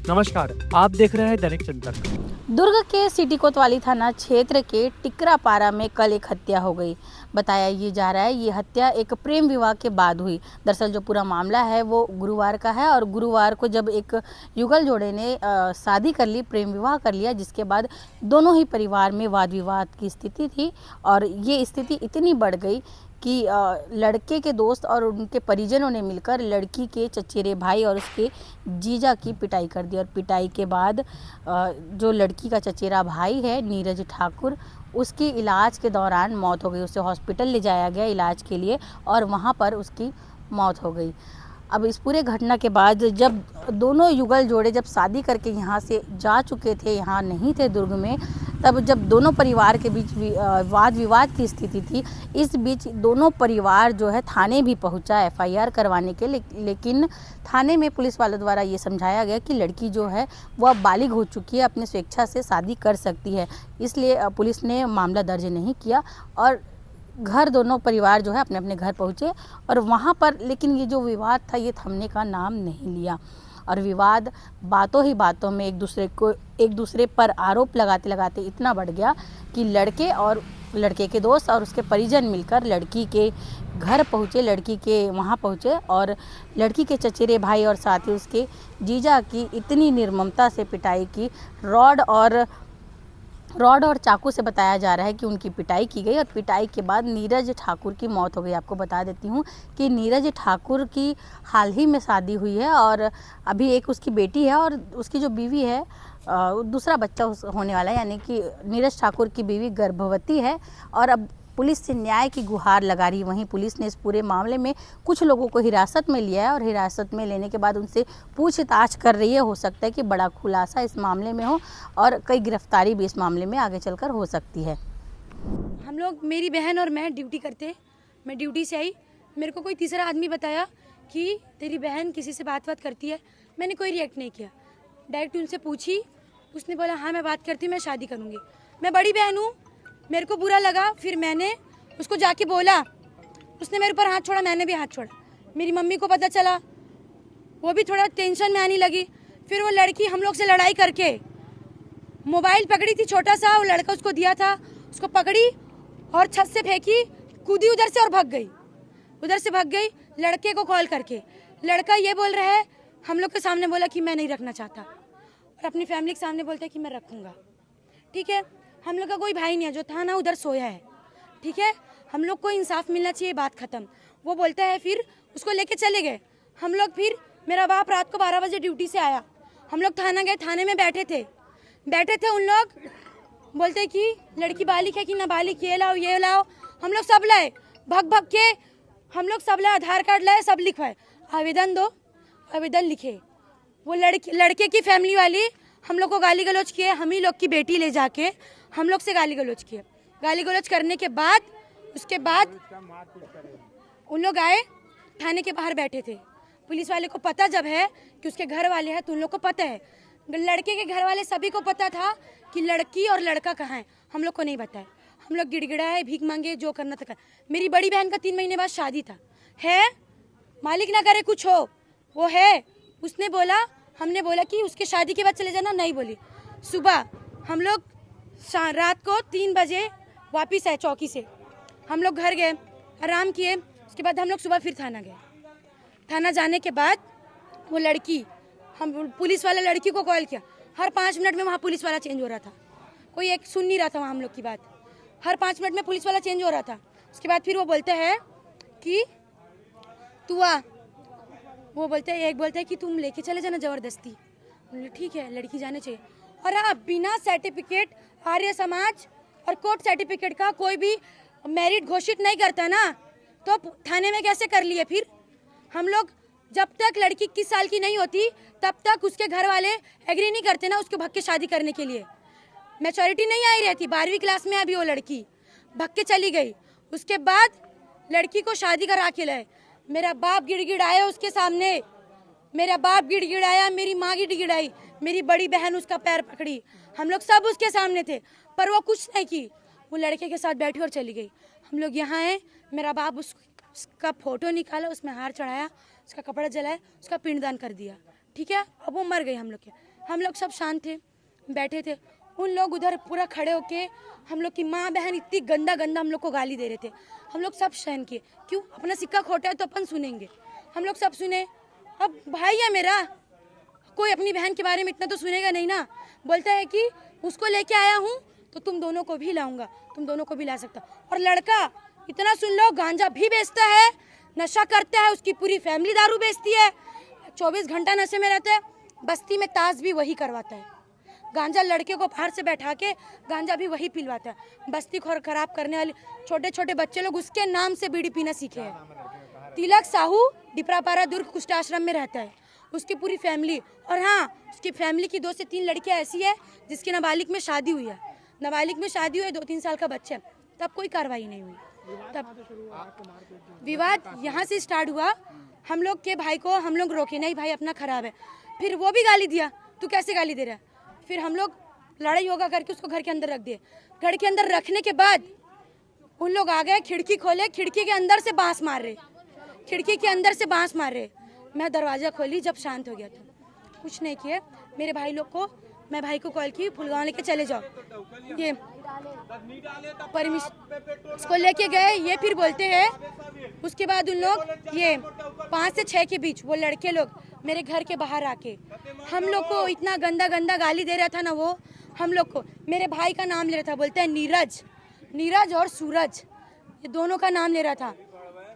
नमस्कार, आप देख रहे हैं दैनिक जनतक। दुर्ग के सिटी कोतवाली थाना क्षेत्र के टिकरापारा में कल एक हत्या हो गई। बताया ये जा रहा है ये हत्या एक प्रेम विवाह के बाद हुई। दरअसल जो पूरा मामला है वो गुरुवार का है और गुरुवार को जब एक युगल जोड़े ने शादी कर ली, प्रेम विवाह कर लिया, जिसके बाद दोनों ही परिवार में वाद विवाद की स्थिति थी और ये स्थिति इतनी बढ़ गई कि लड़के के दोस्त और उनके परिजनों ने मिलकर लड़की के चचेरे भाई और उसके जीजा की पिटाई कर दी और पिटाई के बाद जो लड़की का चचेरा भाई है नीरज ठाकुर, उसकी इलाज के दौरान मौत हो गई। उसे हॉस्पिटल ले जाया गया इलाज के लिए और वहाँ पर उसकी मौत हो गई। अब इस पूरे घटना के बाद जब दोनों युगल जोड़े जब शादी करके यहाँ से जा चुके थे, यहाँ नहीं थे दुर्ग में, तब जब दोनों परिवार के बीच वाद विवाद की स्थिति थी, इस बीच दोनों परिवार जो है थाने भी पहुंचा एफआईआर करवाने के, लेकिन थाने में पुलिस वालों द्वारा ये समझाया गया कि लड़की जो है वह बालिग हो चुकी है, अपनी स्वेच्छा से शादी कर सकती है, इसलिए पुलिस ने मामला दर्ज नहीं किया और घर दोनों परिवार जो है अपने अपने घर पहुँचे और वहाँ पर, लेकिन ये जो विवाद था ये थमने का नाम नहीं लिया और विवाद बातों ही बातों में एक दूसरे पर आरोप लगाते लगाते इतना बढ़ गया कि लड़के और लड़के के दोस्त और उसके परिजन मिलकर लड़की के घर पहुँचे, लड़की के वहाँ पहुँचे और लड़की के चचेरे भाई और साथ ही उसके जीजा की इतनी निर्ममता से पिटाई की। रॉड और चाकू से बताया जा रहा है कि उनकी पिटाई की गई और पिटाई के बाद नीरज ठाकुर की मौत हो गई। आपको बता देती हूँ कि नीरज ठाकुर की हाल ही में शादी हुई है और अभी एक उसकी बेटी है और उसकी जो बीवी है दूसरा बच्चा होने वाला है, यानी कि नीरज ठाकुर की बीवी गर्भवती है और अब पुलिस से न्याय की गुहार लगा रही। वहीं पुलिस ने इस पूरे मामले में कुछ लोगों को हिरासत में लिया है और हिरासत में लेने के बाद उनसे पूछताछ कर रही है। हो सकता है कि बड़ा खुलासा इस मामले में हो और कई गिरफ्तारी भी इस मामले में आगे चलकर हो सकती है। हम लोग, मेरी बहन और मैं ड्यूटी करते, मैं ड्यूटी से आई, मेरे को कोई तीसरा आदमी बताया कि तेरी बहन किसी से बात करती है। मैंने कोई रिएक्ट नहीं किया, डायरेक्ट उनसे पूछी, उसने बोला हाँ मैं बात करती हूँ, मैं शादी करूँगी। मैं बड़ी बहन हूँ, मेरे को बुरा लगा, फिर मैंने उसको जाके बोला, उसने मेरे ऊपर हाथ छोड़ा, मैंने भी हाथ छोड़ा। मेरी मम्मी को पता चला, वो भी थोड़ा टेंशन में आने लगी। फिर वो लड़की हम लोग से लड़ाई करके मोबाइल पकड़ी थी छोटा सा, वो लड़का उसको दिया था, उसको पकड़ी और छत से फेंकी, कूदी उधर से और भाग गई लड़के को कॉल करके। लड़का ये बोल रहा है, हम लोग के सामने बोला कि मैं नहीं रखना चाहता और अपनी फैमिली के सामने बोलता है कि मैं रखूँगा। ठीक है, हम लोग का कोई भाई नहीं है, जो था ना उधर सोया है। ठीक है, हम लोग को इंसाफ मिलना चाहिए, बात खत्म। वो बोलता है, फिर उसको लेके चले गए हम लोग। फिर मेरा बाप रात को 12 बजे ड्यूटी से आया, हम लोग थाना गए, थाने में बैठे थे। उन लोग बोलते कि लड़की बालिग है कि नाबालिग, ये लाओ। हम लोग सब लाए, भग के हम लोग सब लाए, आधार कार्ड लाए, सब लिखवाए, आवेदन दो, आवेदन लिखे। वो लड़के की फैमिली वाली हम लोग को गाली गलौज किए, हम ही लोग की बेटी ले जाके हम लोग से गाली गलौज किए। गाली गलौज करने के बाद उसके बाद उन लोग आए, थाने के बाहर बैठे थे। पुलिस वाले को पता जब है कि उसके घर वाले हैं, तो उन लोग को पता है, लड़के के घर वाले सभी को पता था कि लड़की और लड़का कहाँ है, हम लोग को नहीं बताया। हम लोग गिड़गिड़ाए, भीख मांगे, जो करना था। मेरी बड़ी बहन का 3 महीने बाद शादी था, है मालिक ना करे कुछ हो, वो है। उसने बोला, हमने बोला कि उसके शादी के बाद चले जाना, नहीं बोली। सुबह हम लोग रात को 3 बजे वापिस आए चौकी से, हम लोग घर गए, आराम किए। उसके बाद हम लोग सुबह फिर थाना गए। थाना जाने के बाद वो लड़की, हम पुलिस वाला लड़की को कॉल किया, हर 5 मिनट में वहाँ पुलिस वाला चेंज हो रहा था, कोई एक सुन नहीं रहा था वहाँ हम लोग की बात। हर 5 मिनट में पुलिस वाला चेंज हो रहा था। उसके बाद फिर वो बोलते हैं कि तू आ, वो बोलते हैं, एक बोलते हैं कि तुम लेके चले जाना ज़बरदस्ती। बोले ठीक है, लड़की जाने चाहिए। और हाँ, बिना सर्टिफिकेट, आर्य समाज और कोर्ट सर्टिफिकेट का कोई भी मेरिट घोषित नहीं करता ना, तो थाने में कैसे कर लिए? फिर हम लोग जब तक लड़की 21 साल की नहीं होती तब तक उसके घर वाले एग्री नहीं करते ना उसके भग के शादी करने के लिए। मैच्योरिटी नहीं आई रहती, 12वीं क्लास में अभी वो लड़की भग के चली गई। उसके बाद लड़की को शादी करा के लाए। मेरा बाप गिड़गिड़ाया उसके सामने, मेरा बाप गिड़गिड़ाया, मेरी माँ गिड़गिड़ाई, मेरी बड़ी बहन उसका पैर पकड़ी, हम लोग सब उसके सामने थे, पर वो कुछ नहीं की। वो लड़के के साथ बैठी और चली गई। हम लोग यहाँ आए, मेरा बाप उसका फोटो निकाला, उसमें हार चढ़ाया, उसका कपड़ा जलाया, उसका पिंडदान कर दिया। ठीक है, अब वो मर गई हम लोग के। हम लोग सब शांत थे, बैठे थे। उन लोग उधर पूरा खड़े होके हम लोग की माँ बहन इतनी गंदा गंदा हम लोग को गाली दे रहे थे। हम लोग सब सहन किए, क्यों? अपना सिक्का खोटा है तो अपन सुनेंगे। हम लोग सब सुने। अब भाई है मेरा, कोई अपनी बहन के बारे में इतना तो सुनेगा नहीं ना। बोलता है कि उसको लेके आया हूँ तो तुम दोनों को भी लाऊंगा, तुम दोनों को भी ला सकता। और लड़का इतना सुन लो, गांजा भी बेचता है, नशा करता है, उसकी पूरी फैमिली दारू बेचती है, 24 घंटा नशे में रहता है। बस्ती में ताश भी वही करवाता है, गांजा लड़के को बाहर से बैठा के गांजा भी वही पिलवाता है। बस्ती खराब करने वाले छोटे छोटे बच्चे लोग उसके नाम से बीड़ी पीना सीखे हैं। तिलक साहू डिपरापारा दुर्ग कुष्ठ आश्रम में रहता है, उसकी पूरी फैमिली। और हाँ, उसकी फैमिली की 2 से 3 लड़कियां ऐसी है जिसकी नाबालिग में शादी हुई है, नाबालिग में शादी हुई है, 2-3 साल का बच्चा, तब कोई कार्रवाई नहीं हुई। तब विवाद यहाँ से स्टार्ट हुआ। हम लोग के भाई को हम लोग रोके, नहीं भाई अपना खराब है। फिर वो भी गाली दिया, तू कैसे गाली दे रहा है? फिर हम लोग लड़ाई होगा करके उसको घर के अंदर रख दिए। घर के अंदर रखने के बाद उन लोग आ गए, खिड़की खोले, खिड़की के अंदर से बांस मार रहे, खिड़की के अंदर से बांस मार रहे। मैं दरवाजा खोली, जब शांत हो गया था कुछ नहीं किए। मेरे भाई लोग को, मैं भाई को कॉल की, फुलगांव लेके चले जाओ, ये परमिशन उसको लेके गए। ये फिर बोलते हैं, उसके बाद उन लोग ये 5 से 6 के बीच वो लड़के लोग मेरे घर के बाहर आके हम लोग को इतना गंदा गंदा गाली दे रहा था ना। वो हम लोग को, मेरे भाई का नाम ले रहा था, बोलते हैं नीरज, नीरज और सूरज, ये दोनों का नाम ले रहा था।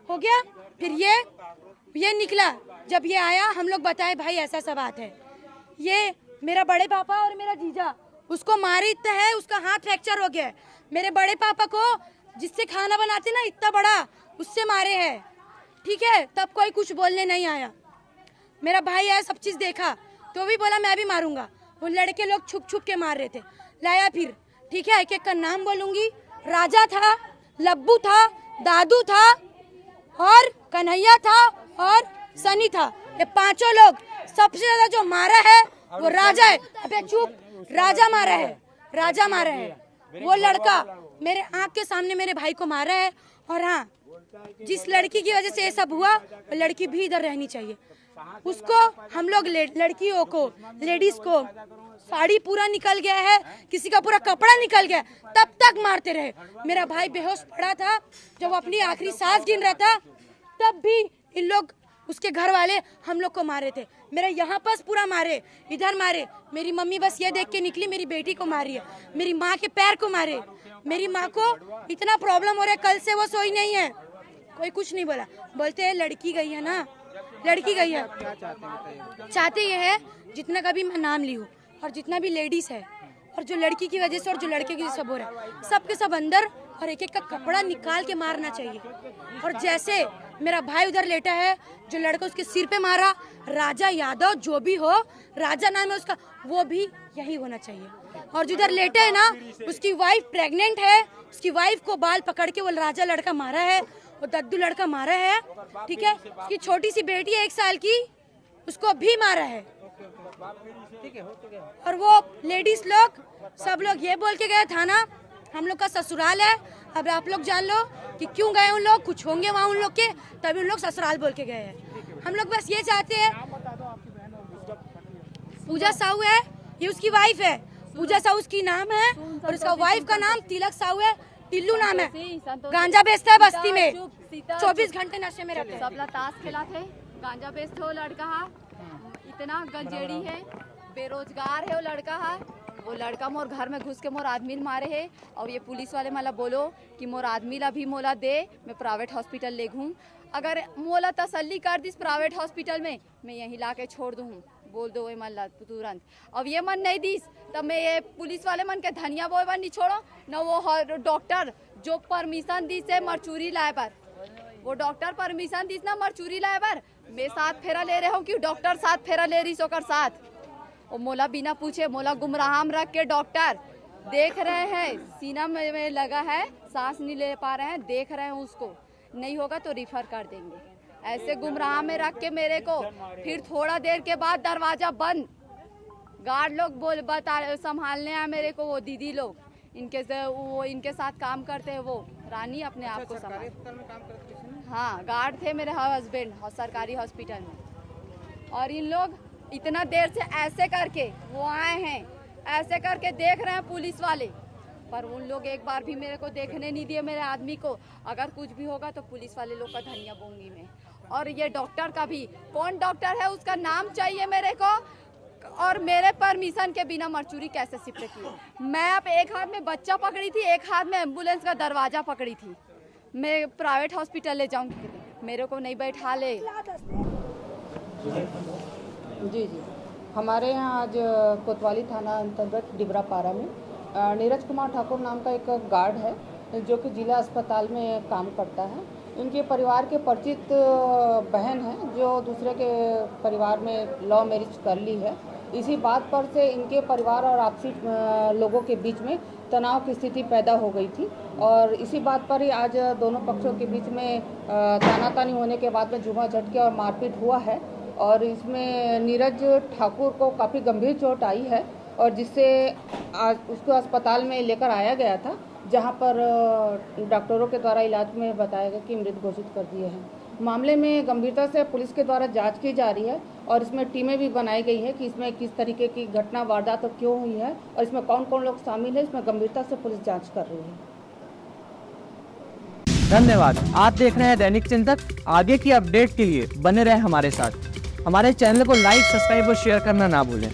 हो गया। फिर ये निकला, जब ये आया हम लोग बताए भाई ऐसा सब बात है। ये मेरा बड़े पापा और मेरा जीजा उसको मारे इतना है, उसका हाथ फ्रैक्चर हो गया है। मेरे बड़े पापा को जिससे खाना बनाते ना इतना बड़ा, उससे मारे हैं, ठीक है? तब कोई कुछ बोलने नहीं आया। मेरा भाई आया, सब चीज देखा तो भी बोला मैं भी मारूंगा। वो लड़के लोग छुप छुप के मार रहे थे। लाया फिर, ठीक है, एक एक का नाम बोलूंगी। राजा था, लब्बू था, दादू था और कन्हैया था और सनी था। ये 5 लोग, सबसे ज्यादा जो मारा है वो राजा है। अबे चुप, राजा मारा है, राजा मारा है। वो लड़का मेरे आंख के सामने मेरे भाई को मारा है। और हाँ, जिस लड़की की वजह से ये सब हुआ वो लड़की भी इधर रहनी चाहिए। उसको हम लोग लड़कियों को, लेडीज को साड़ी पूरा निकल गया है, किसी का पूरा कपड़ा निकल गया, तब तक मारते रहे। मेरा भाई बेहोश पड़ा था, जब वो अपनी आखिरी सांस गिन रहा था, तब भी इन लोग, उसके घर वाले हम लोग को मारे थे। मेरा यहाँ पास पूरा मारे, इधर मारे। मेरी मम्मी बस ये देख के निकली, मेरी बेटी को मारी है, मेरी माँ के पैर को मारे। मेरी माँ को इतना प्रॉब्लम हो रहा है, कल से वो सोई नहीं है। कोई कुछ नहीं बोला, बोलते हैं लड़की गई है ना, लड़की गई है। चाहते ये है जितना का भी मैं नाम ली हूँ और जितना भी लेडीज है और जो लड़की की वजह से और जो लड़के की वजह से सब हो रहा है, सब के सब अंदर, और एक एक का कपड़ा निकाल के मारना चाहिए। और जैसे मेरा भाई उधर लेटा है, जो लड़का उसके सिर पे मारा, राजा यादव जो भी हो, राजा नाम है उसका, वो भी यही होना चाहिए। और जिधर लेटे है ना, उसकी वाइफ प्रेग्नेंट है, उसकी वाइफ को बाल पकड़ के वो राजा लड़का मारा है, वो दद्दू लड़का मारा है, ठीक है? उसकी छोटी सी बेटी है 1 साल की, उसको भी मारा है। और वो लेडीज लोग, सब लोग ये बोल के गए थाना हम लोग का ससुराल है। अब आप लोग जान लो कि क्यों गए उन लोग, कुछ होंगे वहाँ उन लोग के, तभी उन लोग ससुराल बोल के गए हैं। हम लोग बस ये चाहते हैं, पूजा साहू है, ये उसकी वाइफ है, पूजा साहू उसकी नाम है, और उसका वाइफ का नाम तिलक साहू है, टिल्लू नाम है। गांजा बेचता है बस्ती में, 24 घंटे नशे में रहते हैं। सबला ताश खेला थे, गांजा बेचते हो लड़का है, इतना गंजेड़ी है, बेरोजगार है वो लड़का है। वो लड़का मोर घर में घुस के मोर आदमी मारे है। और ये पुलिस वाले मला बोलो कि मोर आदमी ला भी मोला दे, मैं प्राइवेट हॉस्पिटल ले घूम। अगर मोला तसल्ली कर दिस प्राइवेट हॉस्पिटल में, मैं यहीं ला के छोड़ दूँ, बोल दो मन ला तुरंत। अब ये मन नहीं दिस तब मैं ये पुलिस वाले मन के धनिया बोए बन नहीं छोड़ो न। वो डॉक्टर जो परमिशन दिस है मरचूरी लाए पर, वो डॉक्टर परमिशन दिस ना मरचूरी लाए पर, मैं 7 फेरा ले रहे हूँ कि डॉक्टर 7 फेरा ले रही सोकर साथ। और मोला बिना पूछे, मोला गुमराहम रख के डॉक्टर देख रहे हैं, सीना में लगा है, सांस नहीं ले पा रहे हैं, देख रहे हैं उसको, नहीं होगा तो रिफर कर देंगे। ऐसे गुमराह में रख के मेरे को, फिर थोड़ा देर के बाद दरवाजा बंद, गार्ड लोग बता संभालने आए मेरे को, वो दीदी लोग, इनके साथ काम करते हैं, वो रानी अपने आप को संभाल। हाँ, गार्ड थे मेरे हस्बैंड सरकारी हॉस्पिटल में। और इन लोग इतना देर से ऐसे करके वो आए हैं, ऐसे करके देख रहे हैं पुलिस वाले, पर उन लोग एक बार भी मेरे को देखने नहीं दिए मेरे आदमी को। अगर कुछ भी होगा तो पुलिस वाले लोग का धनिया बोंगी मैं। और ये डॉक्टर का भी, कौन डॉक्टर है उसका नाम चाहिए मेरे को, और मेरे परमिशन के बिना मर्चूरी कैसे शिफ्ट की। मैं अब एक हाथ में बच्चा पकड़ी थी, एक हाथ में एम्बुलेंस का दरवाजा पकड़ी थी। मैं प्राइवेट हॉस्पिटल ले जाऊंगी, मेरे को नहीं बैठा ले। जी हमारे यहाँ आज कोतवाली थाना अंतर्गत डिबरापारा में नीरज कुमार ठाकुर नाम का एक गार्ड है जो कि जिला अस्पताल में काम करता है। इनके परिवार के परिचित बहन है जो दूसरे के परिवार में लव मैरिज कर ली है। इसी बात पर से इनके परिवार और आपसी लोगों के बीच में तनाव की स्थिति पैदा हो गई थी और इसी बात पर ही आज दोनों पक्षों के बीच में तानातानी होने के बाद में जुमा झटके और मारपीट हुआ है और इसमें नीरज ठाकुर को काफ़ी गंभीर चोट आई है और जिससे आज उसको अस्पताल में लेकर आया गया था, जहां पर डॉक्टरों के द्वारा इलाज में बताया गया कि मृत घोषित कर दिए हैं। मामले में गंभीरता से पुलिस के द्वारा जांच की जा रही है और इसमें टीमें भी बनाई गई है कि इसमें किस तरीके की घटना वारदात और क्यों हुई है और इसमें कौन कौन लोग शामिल है, इसमें गंभीरता से पुलिस जाँच कर रही है। धन्यवाद। आप देख रहे हैं दैनिक चिंतक। आगे की अपडेट के लिए बने रहे हमारे साथ। हमारे चैनल को लाइक, सब्सक्राइब और शेयर करना ना भूलें।